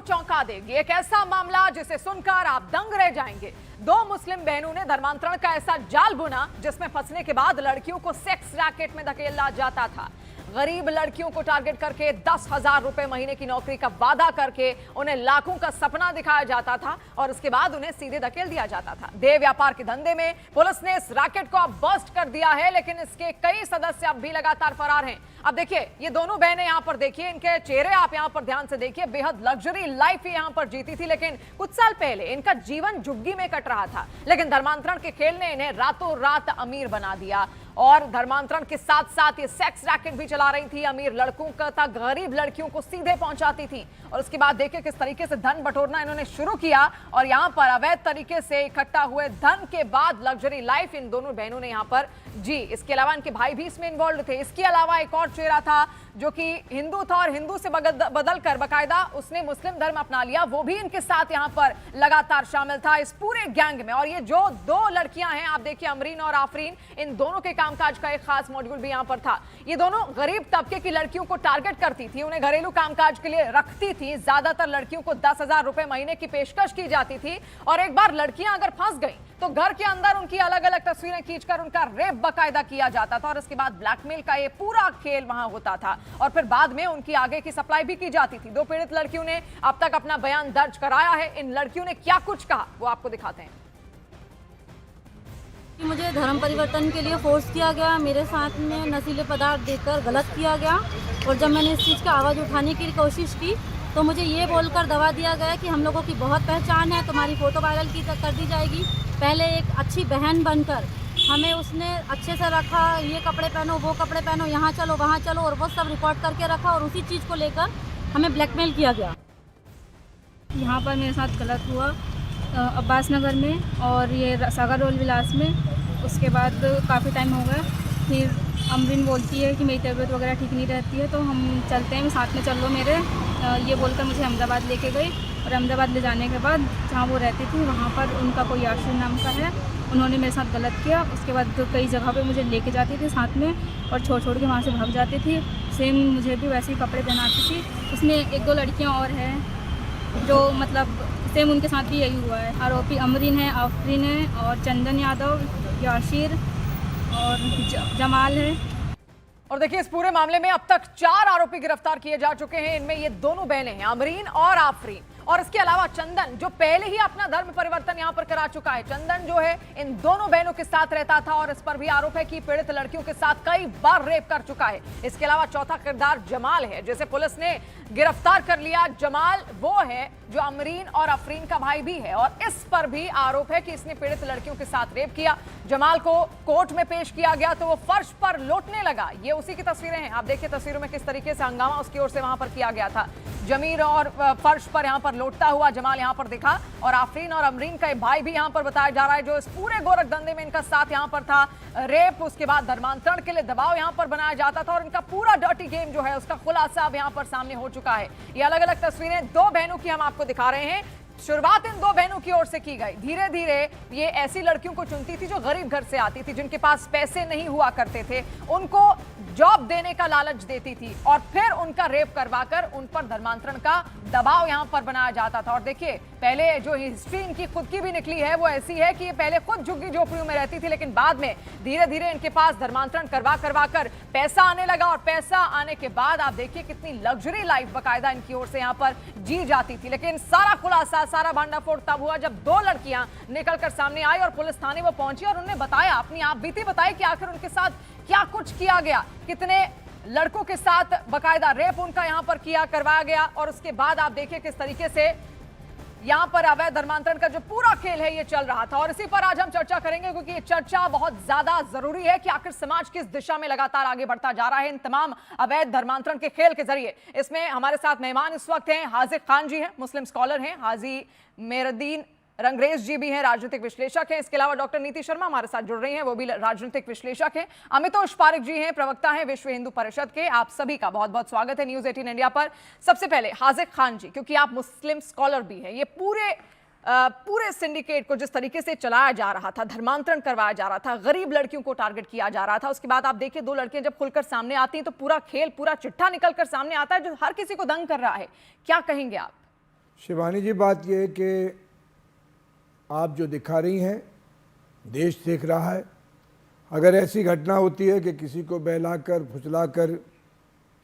चौंका देगी। एक ऐसा मामला जिसे सुनकर आप दंग रह जाएंगे। दो मुस्लिम बहनों ने धर्मांतरण का ऐसा जाल बुना जिसमें फंसने के बाद लड़कियों को सेक्स रैकेट में धकेला जाता था। गरीब लड़कियों को टारगेट करके 10,000 रुपए महीने की नौकरी का वादा करके उन्हें लाखों का सपना दिखाया जाता था और उसके बाद उन्हें सीधे धकेल दिया जाता था। देह व्यापार के धंधे में पुलिस ने इस रैकेट को अब बस्ट कर दिया है, लेकिन इसके कई सदस्य अब भी लगातार फरार हैं। अब देखिए, ये दोनों बहनें यहां पर देखिए, इनके चेहरे आप यहां पर ध्यान से देखिए। बेहद लग्जरी लाइफ यहां पर जीती थी, लेकिन कुछ साल पहले इनका जीवन झुग्गी में कट रहा था। लेकिन धर्मांतरण के खेल ने इन्हें रातों रात अमीर बना दिया और धर्मांतरण के साथ साथ ये सेक्स रैकेट भी चला रही थी। अमीर लड़कों का था, गरीब लड़कियों को सीधे पहुंचाती थी और उसके बाद देखिए किस तरीके से धन बटोरना इन्होंने शुरू किया और यहां पर अवैध तरीके से इकट्ठा हुए धन के बाद लग्जरी लाइफ इन दोनों बहनों ने यहां पर जी। इसके अलावा इनके भाई भी इसमें इन्वॉल्व थे। इसके अलावा एक और चेहरा था जो कि हिंदू था और हिंदू से बदल कर बकायदा उसने मुस्लिम धर्म अपना लिया, वो भी इनके साथ यहां पर लगातार शामिल था इस पूरे गैंग में। और ये जो दो लड़कियां हैं आप देखिए, अमरीन और आफरीन, इन दोनों के कामकाज का एक खास मॉड्यूल भी यहां पर था। ये दोनों गरीब तबके की लड़कियों को टारगेट करती थी, उन्हें घरेलू कामकाज के लिए रखती थी। ज्यादातर लड़कियों को 10,000 रुपए महीने की पेशकश की जाती थी और एक बार लड़कियां अगर फंस गई तो घर के अंदर उनकी अलग अलग तस्वीरें खींचकर उनका रेप बकायदा किया जाता था और इसके बाद ब्लैकमेल का ये पूरा खेल वहां होता था और फिर बाद में उनकी आगे की सप्लाई भी की जाती थी। दो पीड़ित लड़कियों ने अब तक अपना बयान दर्ज कराया है। इन लड़कियों ने क्या कुछ कहा वो आपको दिखाते हैं। मुझे धर्म परिवर्तन के लिए फोर्स किया गया, मेरे साथ में नशीले पदार्थ देकर गलत किया गया और जब मैंने इस चीज़ का आवाज़ उठाने की कोशिश की तो मुझे ये बोलकर दबा दिया गया कि हम लोगों की बहुत पहचान है, तुम्हारी फ़ोटो वायरल कर दी जाएगी। पहले एक अच्छी बहन बनकर हमें उसने अच्छे से रखा, ये कपड़े पहनो, वो कपड़े पहनो, यहाँ चलो, वहाँ चलो, और वो सब रिकॉर्ड करके रखा और उसी चीज़ को लेकर हमें ब्लैकमेल किया गया। यहाँ पर मेरे साथ गलत हुआ अब्बास नगर में और ये सागर रोल विलास में। उसके बाद काफ़ी टाइम हो गया, फिर अमरीन बोलती है कि मेरी तबीयत वगैरह ठीक नहीं रहती है तो हम चलते हैं, साथ में चल लो मेरे, ये बोलकर मुझे अहमदाबाद लेके गई और अहमदाबाद ले जाने के बाद जहाँ वो रहती थी वहाँ पर उनका कोई आशिर नाम का है, उन्होंने मेरे साथ गलत किया। उसके बाद कई जगह पे मुझे लेके जाती थी साथ में और छोड़ के वहाँ से भाग जाती थी। सेम मुझे भी वैसे ही कपड़े पहनाती थी। उसमें एक दो लड़कियाँ और हैं जो मतलब सेम उनके साथ भी यही हुआ है। आरोपी अमरीन है, आफरीन है और चंदन यादव, याशिर और जमाल है। और देखिए, इस पूरे मामले में अब तक 4 आरोपी गिरफ्तार किए जा चुके हैं। इनमें ये दोनों बहनें हैं, अमरीन और आफरीन, और इसके अलावा चंदन जो पहले ही अपना धर्म परिवर्तन यहां पर करा चुका है। चंदन जो है इन दोनों बहनों के साथ रहता था और इस पर भी आरोप है कि पीड़ित लड़कियों के साथ कई बार रेप कर चुका है। इसके अलावा चौथा किरदार जमाल है जिसे पुलिस ने गिरफ्तार कर लिया। जमाल वो है जो अमरीन और आफरीन का भाई भी है और इस पर भी आरोप है कि इसने पीड़ित लड़कियों के साथ रेप किया। जमाल को कोर्ट में पेश किया गया तो वो फर्श पर लौटने लगा। ये उसी की तस्वीरें हैं, आप देखिए तस्वीरों में किस तरीके से हंगामा उसकी ओर से वहां पर किया गया था। जमीर और फर्श पर यहां पर लौटता हुआ जमाल यहां पर दिखा और आफरीन और अमरीन का भाई भी यहां पर बताया जा रहा है जो इस पूरे गोरख धंधे में इनका साथ यहां पर था। रेप, उसके बाद धर्मांतरण के लिए दबाव यहां पर बनाया जाता था और इनका पूरा डर्टी गेम जो है उसका खुलासा अब यहां पर सामने हो चुका है। ये अलग अलग तस्वीरें दो बहनों की हम आपको दिखा रहे हैं। शुरुआत इन दो बहनों की ओर से की गई। धीरे धीरे ये ऐसी लड़कियों को चुनती थी जो गरीब घर से आती थी, जिनके पास पैसे नहीं हुआ करते थे, उनको जॉब देने का लालच देती थी और फिर उनका रेप करवाकर उन पर धर्मांतरण का दबाव यहां पर बनाया जाता था। और देखिए, पहले जो हिस्ट्री इनकी खुद की भी निकली है वो ऐसी है कि ये पहले खुद झुग्गी झोपड़ियों में रहती थी, लेकिन बाद में धीरे धीरे इनके पास धर्मांतरण करवा कर पैसा आने लगा और पैसा आने के बाद आप देखिए कितनी लग्जरी लाइफ बकायदा इनकी ओर से यहां पर जी जाती थी। लेकिन सारा खुलासा, सारा भांडाफोड़ तब हुआ जब दो लड़कियां निकलकर सामने आई और पुलिस थाने वो पहुंची और उन्होंने बताया, अपनी आप बीती बताई कि आखिर उनके साथ क्या कुछ किया गया, कितने लड़कों के साथ बकायदा रेप उनका यहां पर करवाया गया। और उसके बाद आप देखिए किस तरीके से यहां पर अवैध धर्मांतरण का जो पूरा खेल है ये चल रहा था। और इसी पर आज हम चर्चा करेंगे क्योंकि ये चर्चा बहुत ज्यादा जरूरी है कि आखिर समाज किस दिशा में लगातार आगे बढ़ता जा रहा है इन तमाम अवैध धर्मांतरण के खेल के जरिए। इसमें हमारे साथ मेहमान इस वक्त हैं, हाजिक खान जी हैं, मुस्लिम स्कॉलर हैं, हाजी मेहरुद्दीन रंगरेज जी भी हैं, राजनीतिक विश्लेषक हैं। इसके अलावा डॉक्टर नीति शर्मा हमारे साथ जुड़ रही हैं, वो भी राजनीतिक विश्लेषक हैं। अमितोष पारिक जी हैं, प्रवक्ता हैं विश्व हिंदू परिषद के। आप सभी का बहुत बहुत स्वागत है न्यूज़ 18 इंडिया पर। सबसे पहले हाजिक खान जी, क्योंकि आप मुस्लिम स्कॉलर भी हैं, ये पूरे सिंडिकेट को जिस तरीके से चलाया जा रहा था, धर्मांतरण करवाया जा रहा था, गरीब लड़कियों को टारगेट किया जा रहा था, उसके बाद आप देखिए दो लड़कियां जब खुलकर सामने आती हैं तो पूरा खेल, पूरा चिट्ठा निकलकर सामने आता है जो हर किसी को दंग कर रहा है। क्या कहेंगे आप? शिवानी जी, बात यह है कि आप जो दिखा रही हैं देश देख रहा है। अगर ऐसी घटना होती है कि किसी को बहलाकर फुसलाकर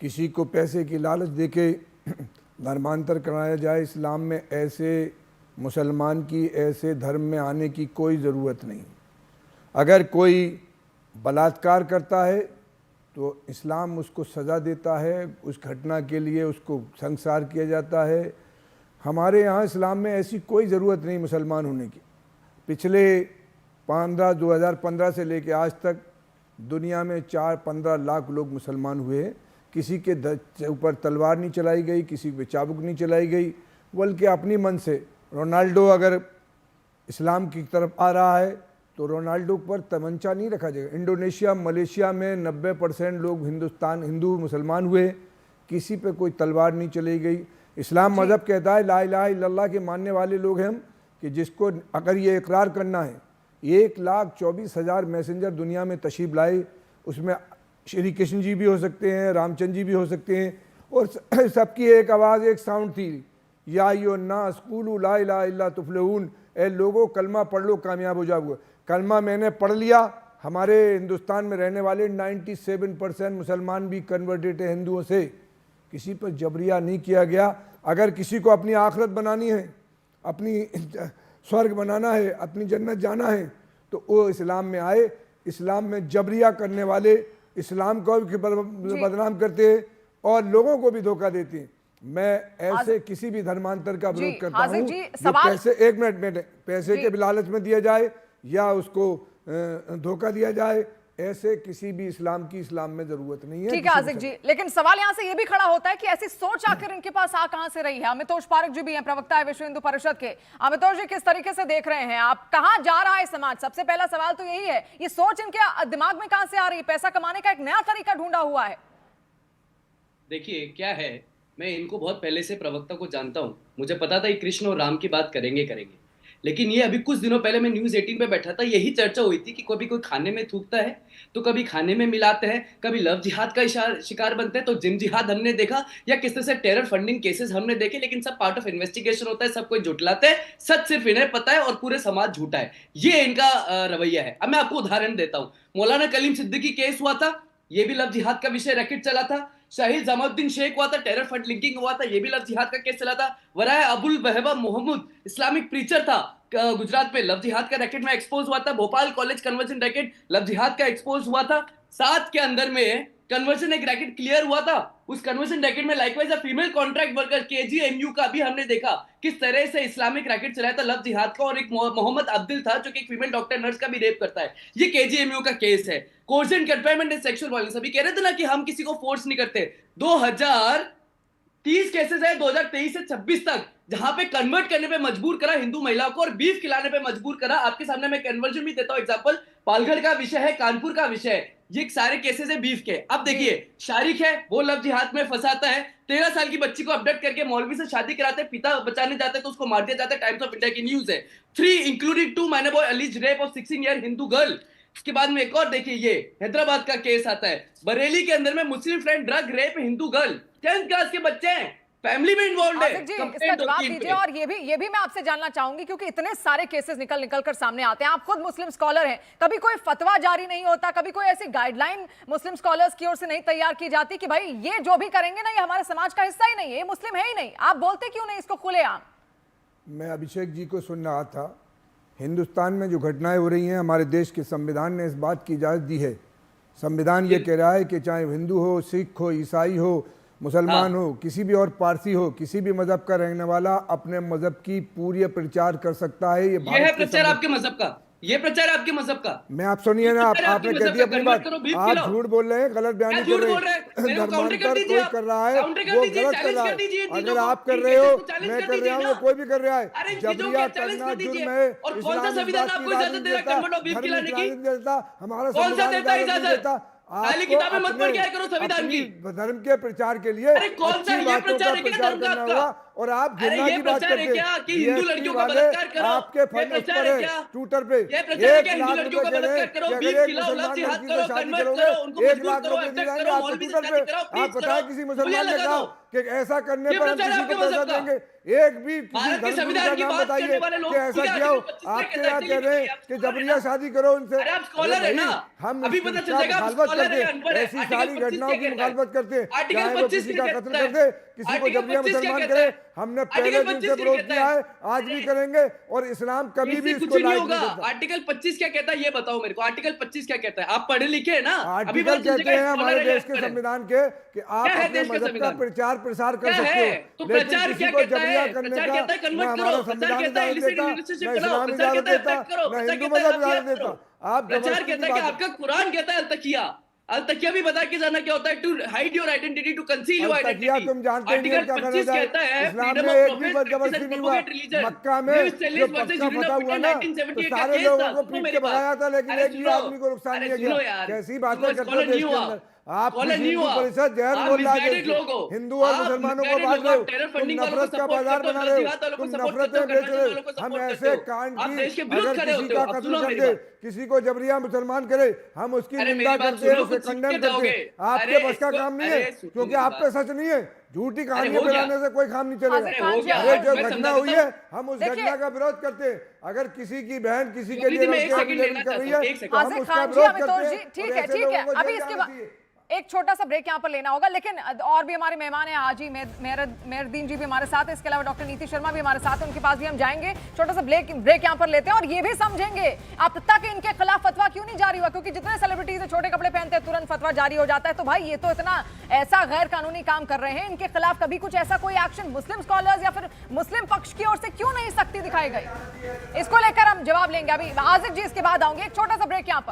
किसी को पैसे की लालच देके धर्मांतर कराया जाए, इस्लाम में ऐसे मुसलमान की ऐसे धर्म में आने की कोई ज़रूरत नहीं। अगर कोई बलात्कार करता है तो इस्लाम उसको सज़ा देता है, उस घटना के लिए उसको संसार किया जाता है। हमारे यहाँ इस्लाम में ऐसी कोई ज़रूरत नहीं मुसलमान होने की। पिछले 2015 से लेकर आज तक दुनिया में 4-15 लाख लोग मुसलमान हुए हैं। किसी के ऊपर तलवार नहीं चलाई गई, किसी पे चाबुक नहीं चलाई गई, बल्कि अपनी मन से। रोनाल्डो अगर इस्लाम की तरफ आ रहा है तो रोनाल्डो पर तमंचा नहीं रखा जाएगा। इंडोनेशिया, मलेशिया में 90% लोग हिंदू मुसलमान हुए, किसी पे कोई तलवार नहीं चली गई। इस्लाम मज़हब कहता है ला इलाहा इल्लल्लाह के मानने वाले लोग हैं हम, कि जिसको अगर ये इकरार करना है, 1,24,000 मैसेंजर दुनिया में तशरीफ़ लाए, उसमें श्री कृष्ण जी भी हो सकते हैं, रामचंद्र जी भी हो सकते हैं, और सबकी एक आवाज़, एक साउंड थी, या यो नास क़ूलू ला इलाहा इल्ला तुफ़्लिहून, ए लोगों कलमा पढ़ लो कामयाब हो जाओगे। कलमा मैंने पढ़ लिया। हमारे हिंदुस्तान में रहने वाले 97% मुसलमान भी कन्वर्टेड है हिंदुओं से। किसी पर जबरिया नहीं किया गया। अगर किसी को अपनी आखिरत बनानी है, अपनी स्वर्ग बनाना है, अपनी जन्नत जाना है, तो वो इस्लाम में आए। इस्लाम में जबरिया करने वाले इस्लाम को भी बदनाम करते हैं और लोगों को भी धोखा देते हैं। मैं ऐसे किसी भी धर्मांतर का विरोध करता हूँ जो पैसे, एक मिनट, पैसे के लालच में दिया जाए या उसको धोखा दिया जाए, ऐसे किसी भी इस्लाम में जरूरत नहीं है। ठीक है आज़िक जी, लेकिन सवाल यहां से ये भी खड़ा होता है कि ऐसी सोच आखिर इनके पास आ कहां से रही है। अमितोष पारेख जी भी हैं, प्रवक्ता है विश्व हिंदू परिषद के। अमितोष जी, किस तरीके से देख रहे हैं आप, कहां जा रहा है समाज? सबसे पहला सवाल तो यही है, ये सोच इनके दिमाग में कहां से आ रही है? पैसा कमाने का एक नया तरीका ढूंढा हुआ है। देखिए क्या है, मैं इनको बहुत पहले से प्रवक्ता को जानता हूं, मुझे पता था ये कृष्ण और राम की बात करेंगे, लेकिन ये अभी कुछ दिनों पहले मैं न्यूज़ 18 पे बैठा था, यही चर्चा हुई थी कि कभी कोई खाने में थूकता है तो कभी खाने में मिलाते हैं, कभी लव जिहाद का शिकार बनते हैं तो जिम जिहाद हमने देखा, या किस तरह से टेरर फंडिंग केसेस हमने देखे, लेकिन सब पार्ट ऑफ इन्वेस्टिगेशन होता है, सब कोई जुटलाते हैं, सच सिर्फ इन्हें पता है और पूरे समाज झूठा है। ये इनका रवैया है। अब मैं आपको उदाहरण देता हूँ। मौलाना कलीम सिद्दीकी केस हुआ था, ये भी लव जिहाद का विषय रैकेट चला था। शाहिद जमाउद्दीन शेख हुआ था, टेरर फंड लिंकिंग हुआ था, ये भी लव जिहाद का केस चला था। वराय अबुल बहबा मोहम्मद इस्लामिक प्रीचर था, गुजरात में लव जिहाद का रैकेट में एक्सपोज हुआ था। Bhopal college conversion racket love जिहाद का एक्सपोज हुआ था। 7 के अंदर में कन्वर्जन एक रैकेट क्लियर हुआ था। उस कन्वर्जन रैकेट में likewise female contract worker KGMU का भी हमने देखा किस तरह से इस्लामिक रैकेट चलाया था लव जिहाद का। और एक मोहम्मद अब्दुल था जो कि एक फीमेल डॉक्टर नर्स का भी रेप करता है। ये केजीएमयू का केस है। कोर्सन कन्फाइनमेंट एंड सेक्सुअल वायलेंस, अभी कह रहे थे ना कि हम किसी को फोर्स नहीं करते। 2030 केसेस है 2023 से 26 तक, जहां पे कन्वर्ट करने पे मजबूर करा हिंदू महिलाओं को और बीफ खिलाने पे मजबूर करा। आपके सामने मैं कन्वर्जन भी देता हूं एग्जांपल, पालघर का विषय है, कानपुर का विषय है, ये सारे केसेस है बीफ के। अब देखिए, शारिक है वो लव जिहाद में फंसाता है, 13 साल की बच्ची को अपडेट करके मौलवी से शादी कराते, पिता बचाने जाते तो उसको मार दिया जाता है। टाइम्स ऑफ इंडिया की न्यूज है। 3 including 2 minor boy allies rape of 16 year Hindu girl. इसके बाद में एक और देखिए, ये हैदराबाद का केस आता है, बरेली के अंदर में मुस्लिम friend drug rape Hindu girl, 10th class के बच्चे हैं, फैमिली में इन्वॉल्व है। जी, इसका जवाब दीजिए। और ये भी मैं आपसे जानना चाहूंगी, क्योंकि इतने सारे केसेस निकल कर सामने आते हैं, आप खुद मुस्लिम स्कॉलर हैं, कभी कोई फतवा जारी नहीं होता, कभी कोई ऐसी गाइडलाइन मुस्लिम स्कॉलर्स की ओर से नहीं तैयार की जाती कि भाई ये जो भी करेंगे ना, ये हमारे समाज का हिस्सा ही नहीं है, ये मुस्लिम है ही नहीं, आप बोलते क्यों नहीं इसको खुलेआम? मैं अभिषेक जी को सुन रहा था। हिंदुस्तान में जो घटनाएं हो रही हैं, हमारे देश के संविधान ने इस बात की इजाज़त दी है। संविधान ये कह रहा है कि चाहे हिंदू हो, सिख हो, ईसाई हो, मुसलमान हो, किसी भी और पारसी हो, किसी भी मजहब का रहने वाला अपने मजहब की पूरी प्रचार कर सकता है। ये है प्रचार आपके मजहब का, ये प्रचार आपके मजहब का। मैं आप सुनिए ना, आपने कह दिया अपनी बात, आप झूठ बोल रहे हैं, गलत बयानी कर रहे हैं। धर्मांतर कोई कर रहा है वो गलत कर रहा है। अगर आप कर रहे हो, मैं कर रहा हूँ, कोई भी कर रहा है। जबरिया करना जुर्म है। कौन सा संविधान आपको इजाजत दे रहा है कन्वर्ट ऑफ बीफ खिलाने की? हमारा कौन सा देता है इजाजत? खाली किताबें मत पढ़ के आया करो संविधान की। धर्म के प्रचार के लिए कौन सा ये प्रचार है कि धर्म का आपका? और आप घृणा की बात करते हैं कि हिंदू लड़कियों का बलात्कार करो, आपके फंड पर है ट्विटर पे, ये प्रचार है कि हिंदू लड़कियों का बलात्कार करो, बीफ खिलाओ, लव जिहाद करो, कन्वर्ट करो, उनको मजबूर करो, अटैक करो, मौलवी से शादी कराओ, आप बताएं किसी मुसलमान ने कहा कि ऐसा करने ये पर हम प्रचार किसी आपके को पैसा मजहब का। देंगे? एक भी किसी भारत के धर्मगुरु संविधान का की नाम बात करने बताइए वाले लोग कि ऐसा पूरे क्या हो? आर्टिकल 25 आपके में यहाँ कहता है कह रहे हैं कि कि आप जबरिया स्कॉलर शादी करो उनसे। अरे आप स्कॉलर है भाई, ना, हम अभी इसकी पता चल क्या जाएगा आप मुखालफत स्कॉलर करते है, हैं? अनपढ़ है। ऐसी आर्टिकल सारी 25 घटनाओं क्या की कहता है? मुखालफत करते हैं, आर्टिकल चाहे वो 25 किसी क्या का कत्ल कहता कर है? दे, किसी को आर्टिकल जबरिया 25 क्या मुसलमान कहता करे। है? हमने आर्टिकल पहले दिन 25 से क्या विरोध कहता किया है? है, आज भी करेंगे, और इस्लाम कभी भी इससे इसको कुछ नहीं लायक होगा। नहीं देता। आर्टिकल 25 क्या कहता है ये बताओ मेरे को, आर्टिकल 25 क्या कहता है? आप पढ़े लिखे हैं ना, अभी आर्टिकल पता चल कहते जाएगा हैं स्कॉलर हमारे है या देश के अनपढ़ है। संविधान के कि आप क्या है अपने देश का मजहब का संविधान? प्रचार प्रसार कर क्या सकते है? हो, तो लेकिन प्रचार किसी क्या को कहता जबरिया है? करने प्रचार का कहता है न कन्वर्ट हमारा करो, प्रचार संविधान कहता है इजाजत इलिसिट देता, रिलेशनशिप न बनाओ, इस्लाम प्रचार इजाजत कहता है देता, अटैक करो, न प्रचार हिंदू कहता है मजहब हथियार इजाजत करो। देता। आप प्रचार जबरदस्ती कहता की है कि बात आपका कुरान कहता है अल-तकिया, अल-तकिया भी बता के जाना क्या होता है, to hide your identity, to conceal your अल-तकिया आइडेंटिटी। तुम जानते ही नहीं हो आर्टिकल क्या 25 कहना है। कहता है इस्लाम फ्रीडम में ऑफ एक भी प्रोफेट, प्रैक्टिस जबरदस्ती एंड नहीं हुआ। Propagate religion. मक्का में न्यूज़ जो चैलेंज वर्सेस पक्का यूनियन फतह ऑफ हुआ इंडिया ना, तो 1978 का सारे केस लोगों था। को सुनो पीट मेरी के भगाया बात। था, लेकिन अरे एक भी सुनो, आदमी को नुकसान अरे नहीं सुनो किया। यार, कैसी तुम बातें करते हो स्कॉलर देश नहीं के हुआ, अंदर। आप स्कॉलर किसी नहीं हिंदू हुआ, परिषद जहर आप बोल रहा है मिसगाइडेड देश लोग हो, को, हिंदू और आप मुसलमानों को मिसगाइडेड बांट लोग रहे हो, हो, टेरर तुम फंडिंग वालों को नफरत का सपोर्ट बाजार करते हो, बना ड्रग रहे हो, जिहाद वालों को तुम सपोर्ट करते हो, नफरतें बेच गन्ना रहे वालों को हो। हम सपोर्ट करते ऐसे हो, कांड आप की देश के विरुद्ध अगर खड़े किसी होते का हो। अब कत्ल सुनो कर मेरी दे, बात, किसी को जबरिया मुसलमान करे, हम उसकी अरे निंदा मेरी बात करते हैं, सुनो, उसे कुछ सीख कंडेम के करते जाओगे। हैं। आपके अरे बस का इसको- काम नहीं अरे है, सुनो क्योंकि मेरी आप पे बात। सच नहीं है। झूठी कहानियां हो गया। फैलाने से कोई काम नहीं चलेगा। अरे हो गया। अरे जो मैं घटना समझा हुई देता है, हूं। हम उस देखिए- घटना का विरोध करते हैं। अगर किसी की बहन किसी के मुरली लिए जी, मैं एक रोटी सेकंड लेना कर रही चाहता हूं, है, एक सेकंड। तो हम आसिफ उसका खान जी, विरोध अमितोष करते जी, हैं। ठीक और है ऐसे ठीक लोगों है, को अभी जेल इसके जाना बाद चाहिए। एक छोटा सा ब्रेक यहाँ पर लेना होगा, लेकिन और भी हमारे मेहमान हैं, हाजी मेहरुद्दीन जी भी हमारे साथ हैं, इसके अलावा डॉक्टर नीति शर्मा भी हमारे साथ हैं, उनके पास भी हम जाएंगे। छोटा सा ब्रेक यहाँ पर लेते हैं और ये भी समझेंगे अब तक इनके खिलाफ फतवा क्यों नहीं जारी हुआ, क्योंकि जितने सेलिब्रिटीज छोटे कपड़े पहनते हैं तुरंत फतवा जारी हो जाता है। तो भाई ये तो इतना ऐसा गैर कानूनी काम कर रहे हैं, इनके खिलाफ कभी कुछ ऐसा कोई एक्शन मुस्लिम स्कॉलर्स या फिर मुस्लिम पक्ष की ओर से क्यों नहीं सख्ती दिखाई गई, इसको लेकर हम जवाब लेंगे। अभी आसिफ जी इसके बाद आऊंगे, एक छोटा सा ब्रेक यहाँ पर।